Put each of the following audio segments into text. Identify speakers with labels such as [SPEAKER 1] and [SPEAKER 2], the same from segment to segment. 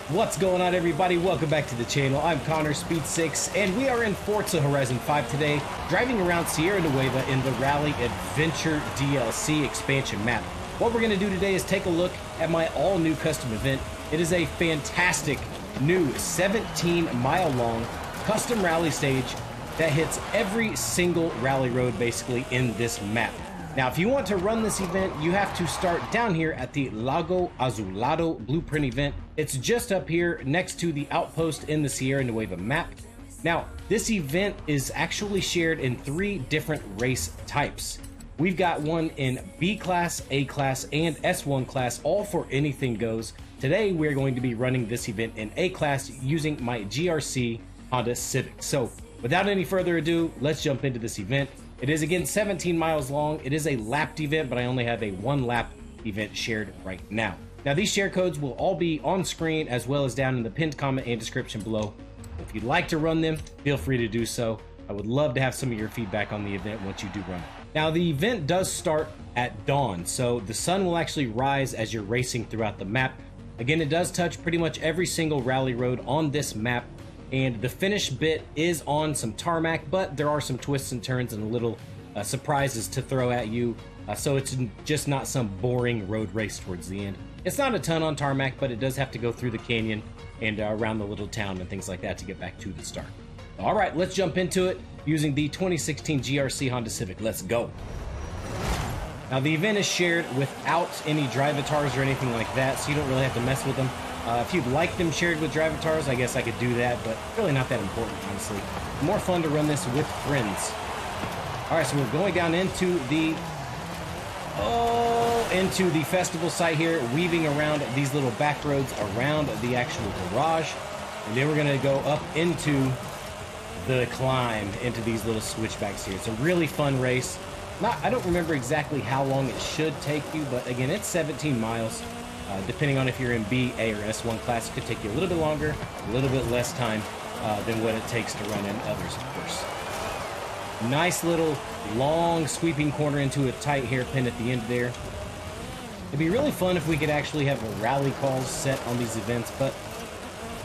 [SPEAKER 1] What's going on, everybody? Welcome back to the channel. I'm Connor Speed 6 and we are in Forza Horizon 5 today, driving around Sierra Nueva in the Rally Adventure DLC expansion map. What we're going to do today is take a look at my all-new custom event. It is a fantastic new 17-mile long custom rally stage that hits every single rally road basically in this map. Now, if you want to run this event, you have to start down here at the Lago Azulado Blueprint event. It's just up here next to the outpost in the Sierra Nueva map. Now, this event is actually shared in 3 different race types. We've got one in B class, A class, and S1 class, all for anything goes. Today, we're going to be running this event in A class using my GRC Honda Civic. So, without any further ado, let's jump into this event. It is again 17 miles long. It is a lapped event, but I only have a 1 lap event shared right now. Now, these share codes will all be on screen as well as down in the pinned comment and description below. If you'd like to run them, feel free to do so. I would love to have some of your feedback on the event once you do run it. Now, the event does start at dawn, so the sun will actually rise as you're racing throughout the map. Again, it does touch pretty much every single rally road on this map. And the finish bit is on some tarmac, but there are some twists and turns and little surprises to throw at you. So it's just not some boring road race towards the end. It's not a ton on tarmac, but it does have to go through the canyon and around the little town and things like that to get back to the start. All right, let's jump into it using the 2016 GRC Honda Civic. Let's go. Now, the event is shared without any drive avatars or anything like that, so you don't really have to mess with them. If you'd like them shared with drive avatars, I guess I could do that, but really not that important, honestly. More fun to run this with friends. All right, so we're going down into the festival site here, weaving around these little back roads around the actual garage, and then we're gonna go up into the climb into these little switchbacks here. It's a really fun race. I don't remember exactly how long it should take you, but again, it's 17 miles. Depending on if you're in B, A, or S1 class, it could take you a little bit longer, a little bit less time than what it takes to run in others, of course. Nice little long sweeping corner into a tight hairpin at the end there. It'd be really fun if we could actually have a rally calls set on these events, but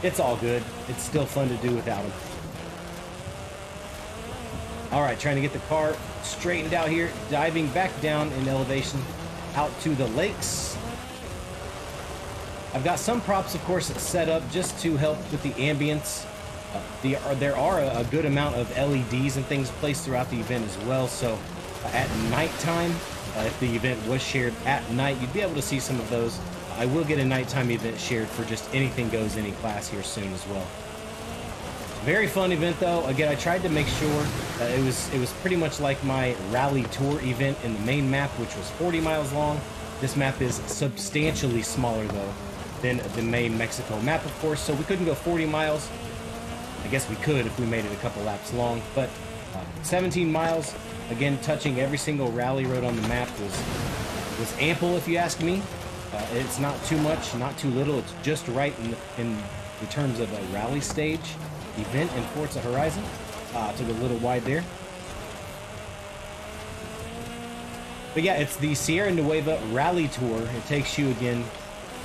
[SPEAKER 1] it's all good. It's still fun to do without them. All right, trying to get the car straightened out here, diving back down in elevation out to the lakes. I've got some props, of course, set up just to help with the ambience. There are a good amount of LEDs and things placed throughout the event as well. So at nighttime, if the event was shared at night, you'd be able to see some of those. I will get a nighttime event shared for just anything goes any class here soon as well. Very fun event though. Again, I tried to make sure it was pretty much like my rally tour event in the main map, which was 40 miles long. This map is substantially smaller though than the main Mexico map, of course, so we couldn't go 40 miles. I guess we could if we made it a couple laps long, but 17 miles, again, touching every single rally road on the map was ample, if you ask me. It's not too much, not too little. It's just right in terms of a rally stage event in Forza Horizon. Took a little wide there. But yeah, it's the Sierra Nueva Rally Tour. It takes you, again,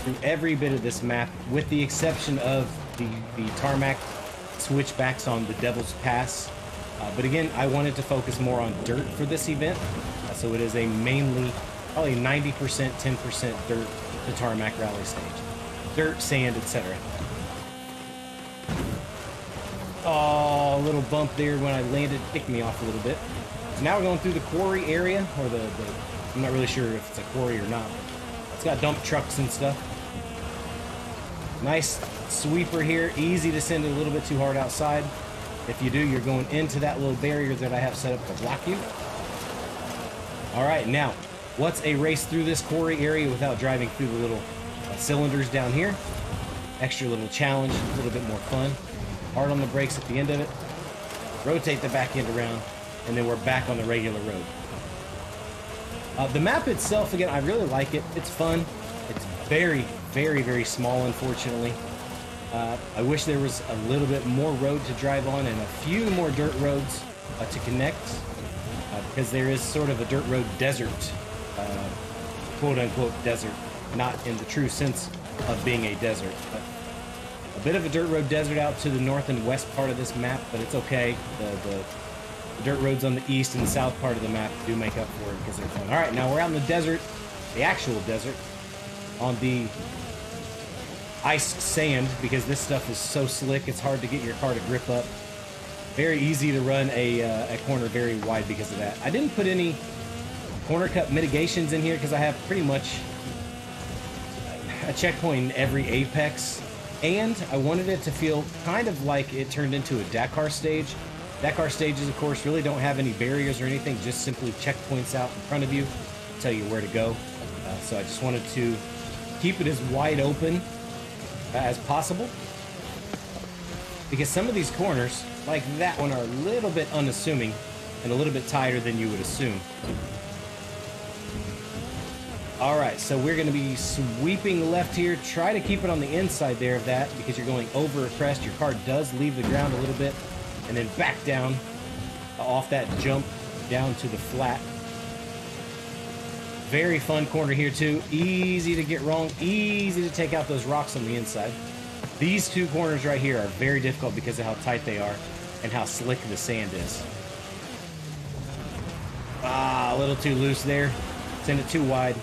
[SPEAKER 1] through every bit of this map, with the exception of the tarmac switchbacks on the Devil's Pass. But again, I wanted to focus more on dirt for this event, so it is a mainly, probably 90%, 10% dirt to tarmac rally stage. Dirt, sand, etc. Oh, a little bump there when I landed, kicked me off a little bit. So now we're going through the quarry area, or I'm not really sure if it's a quarry or not. It's got dump trucks and stuff. Nice sweeper here, easy to send it a little bit too hard outside. If you do, you're going into that little barrier that I have set up to block you. All right, now, what's a race through this quarry area without driving through the little cylinders down here? Extra little challenge, a little bit more fun. Hard on the brakes at the end of it. Rotate the back end around, and then we're back on the regular road. The map itself, again, I really like it. It's fun. It's very, very, very small, unfortunately. I wish there was a little bit more road to drive on and a few more dirt roads to connect, because there is sort of a dirt road desert, quote-unquote desert, not in the true sense of being a desert, but A bit of a dirt road desert out to the north and west part of this map, but it's okay. The dirt roads on the east and south part of the map do make up for it because they're fun. All right, now we're out in the desert, the actual desert, on the iced sand, because this stuff is so slick, it's hard to get your car to grip up. Very easy to run a corner very wide because of that. I didn't put any corner cut mitigations in here because I have pretty much a checkpoint in every apex, and I wanted it to feel kind of like it turned into a Dakar stage. Dakar stages, of course, really don't have any barriers or anything, just simply checkpoints out in front of you, tell you where to go. So I just wanted to keep it as wide open as possible, because some of these corners, like that one, are a little bit unassuming and a little bit tighter than you would assume. All right, so we're going to be sweeping left here. Try to keep it on the inside there of that, because you're going over a crest. Your car does leave the ground a little bit, and then back down off that jump down to the flat. Very fun corner here too. Easy to get wrong, easy to take out those rocks on the inside. These two corners right here are very difficult because of how tight they are and how slick the sand is. A little too loose there. Send it too wide.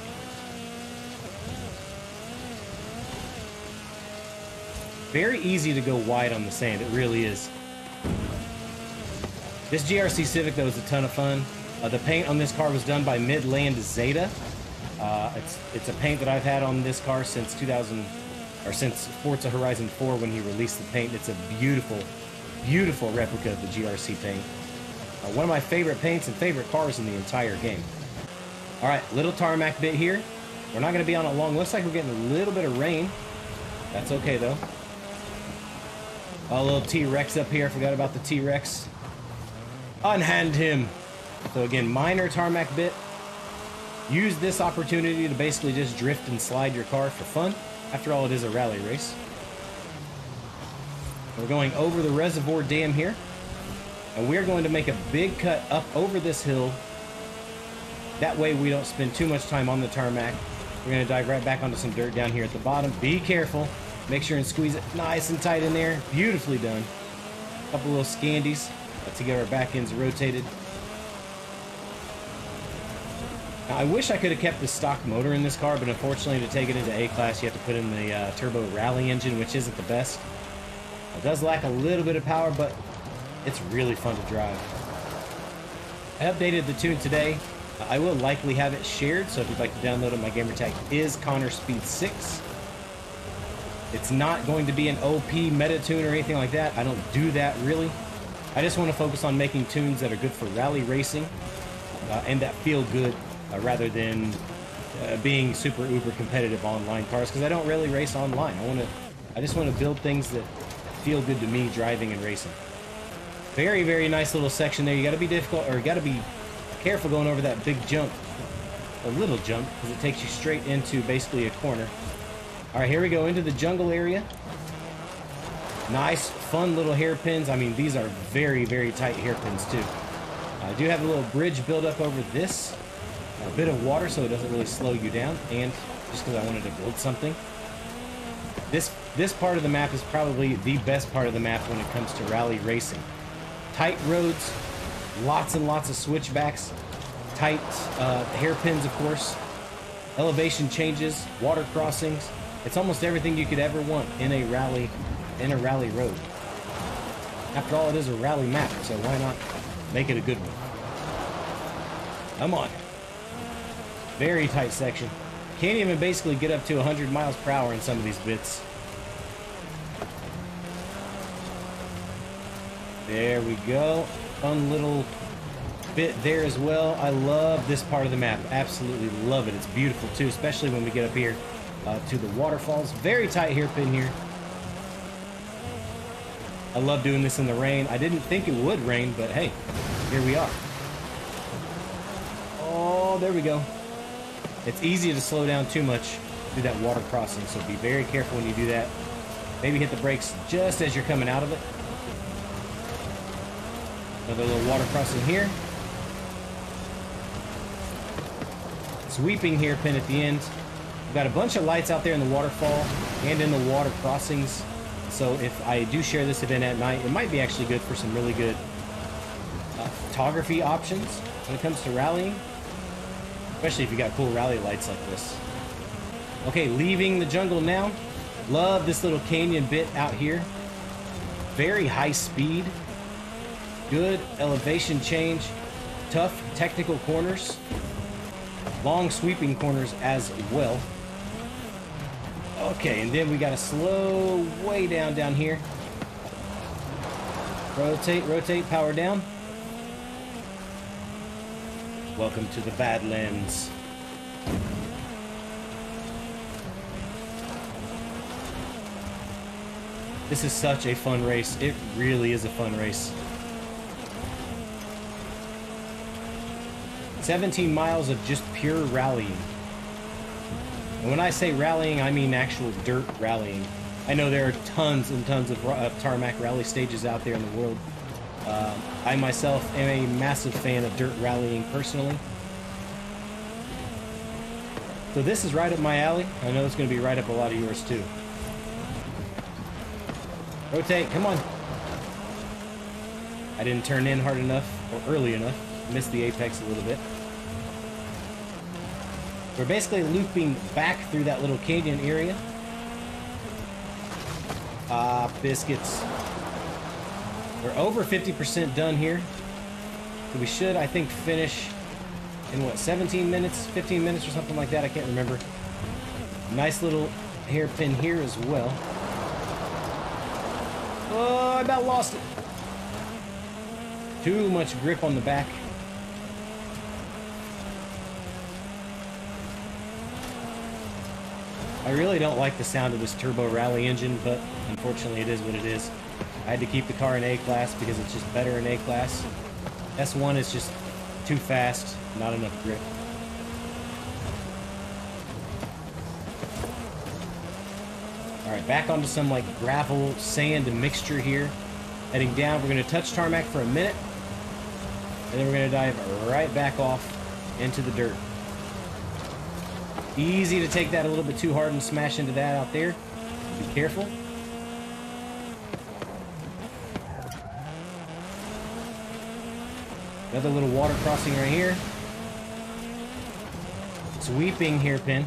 [SPEAKER 1] Very easy to go wide on the sand, it really is. This GRC Civic, though, is a ton of fun. The paint on this car was done by Midland Zeta. It's a paint that I've had on this car since since Forza Horizon 4 when he released the paint. It's a beautiful, beautiful replica of the GRC paint. One of my favorite paints and favorite cars in the entire game. All right, little tarmac bit here. We're not going to be on it long. Looks like we're getting a little bit of rain. That's okay, though. A little T-Rex up here. I forgot about the T-Rex. Unhand him. So again, minor tarmac bit. Use this opportunity to basically just drift and slide your car for fun. After all, it is a rally race. We're going over the reservoir dam here, and we're going to make a big cut up over this hill. That way we don't spend too much time on the tarmac. We're going to dive right back onto some dirt down here at the bottom. Be careful. Make sure and squeeze it nice and tight in there. Beautifully done. A couple little scandies to get our back ends rotated. Now, I wish I could have kept the stock motor in this car, but unfortunately to take it into A-Class, you have to put in the turbo rally engine, which isn't the best. It does lack a little bit of power, but it's really fun to drive. I updated the tune today. I will likely have it shared, so if you'd like to download it, my gamer tag is ConnorSpeed6. It's not going to be an OP meta tune or anything like that. I don't do that, really. I just want to focus on making tunes that are good for rally racing and that feel good rather than being super uber competitive online cars, because I don't really race online. I just want to build things that feel good to me driving and racing. Very, very nice little section there. You got to be difficult, or you got to be careful going over that big jump, a little jump, because it takes you straight into basically a corner. All right, here we go into the jungle area. Nice, fun little hairpins. I mean, these are very, very tight hairpins too. I do have a little bridge built up over this. A bit of water so it doesn't really slow you down, and just because I wanted to build something. This part of the map is probably the best part of the map when it comes to rally racing. Tight roads, lots and lots of switchbacks, tight hairpins, of course, elevation changes, water crossings. It's almost everything you could ever want in a rally road. After all, it is a rally map, so why not make it a good one? Come on. Very tight section. Can't even basically get up to 100 miles per hour in some of these bits. There we go. Fun little bit there as well. I love this part of the map. Absolutely love it. It's beautiful too, especially when we get up here to the waterfalls. Very tight hairpin here. I love doing this in the rain. I didn't think it would rain, but hey, here we are. Oh, there we go. It's easy to slow down too much through that water crossing, so be very careful when you do that. Maybe hit the brakes just as you're coming out of it. Another little water crossing here. Sweeping hairpin at the end. We've got a bunch of lights out there in the waterfall and in the water crossings. So if I do share this event at night, it might be actually good for some really good photography options when it comes to rallying, especially if you got cool rally lights like this. Okay, leaving the jungle now. Love this little canyon bit out here. Very high speed, good elevation change, tough technical corners, long sweeping corners as well. Okay, and then we got to slow way down here. Rotate, power down. Welcome to the Badlands. This is such a fun race. It really is a fun race. 17 miles of just pure rallying. And when I say rallying, I mean actual dirt rallying. I know there are tons and tons of tarmac rally stages out there in the world. I myself am a massive fan of dirt rallying personally. So this is right up my alley. I know it's going to be right up a lot of yours too. Rotate, come on. I didn't turn in hard enough or early enough. Missed the apex a little bit. We're basically looping back through that little canyon area. Biscuits. We're over 50% done here. So we should, I think, finish in what, 17 minutes, 15 minutes or something like that. I can't remember. Nice little hairpin here as well. Oh, I about lost it. Too much grip on the back. I really don't like the sound of this turbo rally engine, but unfortunately it is what it is. I had to keep the car in A-class because it's just better in A-class. S1 is just too fast, not enough grip. Alright, back onto some like gravel, sand mixture here. Heading down, we're going to touch tarmac for a minute. And then we're going to dive right back off into the dirt. Easy to take that a little bit too hard and smash into that out there. Be careful. Another little water crossing right here. Sweeping hairpin.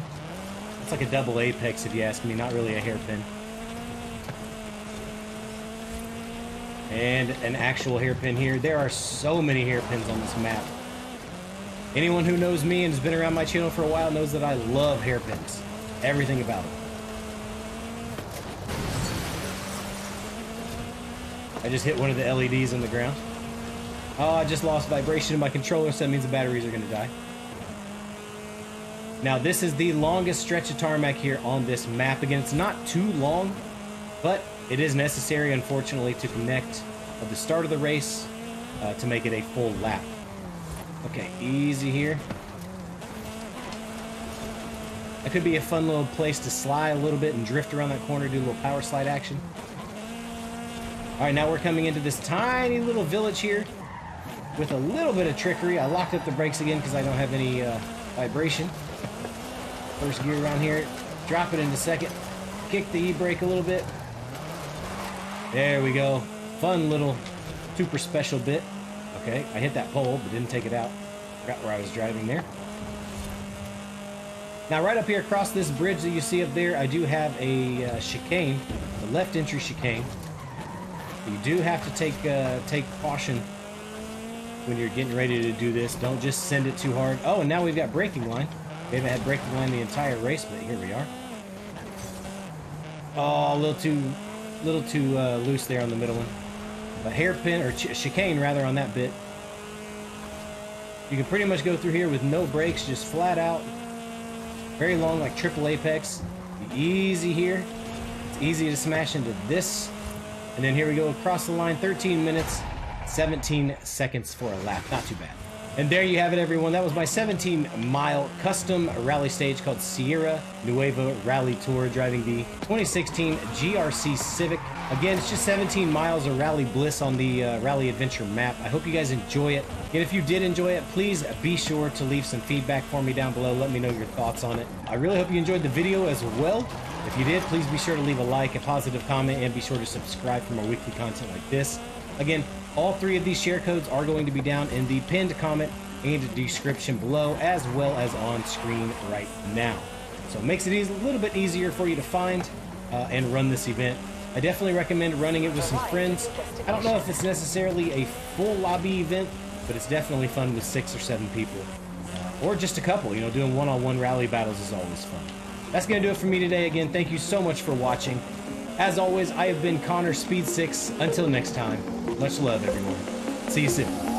[SPEAKER 1] It's like a double apex if you ask me, not really a hairpin. And an actual hairpin here. There are so many hairpins on this map. Anyone who knows me and has been around my channel for a while knows that I love hairpins. Everything about it. I just hit one of the LEDs on the ground. Oh, I just lost vibration in my controller, so that means the batteries are going to die. Now, this is the longest stretch of tarmac here on this map. Again, it's not too long, but it is necessary, unfortunately, to connect at the start of the race to make it a full lap. Okay, easy here. That could be a fun little place to slide a little bit and drift around that corner, do a little power slide action. All right, now we're coming into this tiny little village here with a little bit of trickery. I locked up the brakes again because I don't have any vibration. First gear around here, drop it into second, kick the e-brake a little bit. There we go. Fun little super special bit. Okay, I hit that pole, but didn't take it out. Forgot where I was driving there. Now, right up here across this bridge that you see up there, I do have a chicane, a left entry chicane. You do have to take caution when you're getting ready to do this. Don't just send it too hard. Oh, and now we've got braking line. We haven't had braking line the entire race, but here we are. Oh, a little too loose there on the middle one. A hairpin, or chicane rather, on that bit. You can pretty much go through here with no brakes, just flat out. Very long, like triple apex. Easy here. It's easy to smash into this. And then here we go across the line, 13 minutes, 17 seconds for a lap. Not too bad. And there you have it, everyone. That was my 17-mile custom rally stage called Sierra Nueva Rally Tour, driving the 2016 GRC Civic. Again, it's just 17 miles of rally bliss on the Rally Adventure map. I hope you guys enjoy it. And if you did enjoy it, please be sure to leave some feedback for me down below. Let me know your thoughts on it. I really hope you enjoyed the video as well. If you did, please be sure to leave a like, a positive comment, and be sure to subscribe for more weekly content like this. Again, all 3 of these share codes are going to be down in the pinned comment and description below, as well as on screen right now. So it makes it a little bit easier for you to find and run this event. I definitely recommend running it with some friends. I don't know if it's necessarily a full lobby event, but it's definitely fun with 6 or 7 people. Or just a couple, you know, doing one-on-one rally battles is always fun. That's going to do it for me today. Again, thank you so much for watching. As always, I have been Connor Speed 6. Until next time, much love, everyone. See you soon.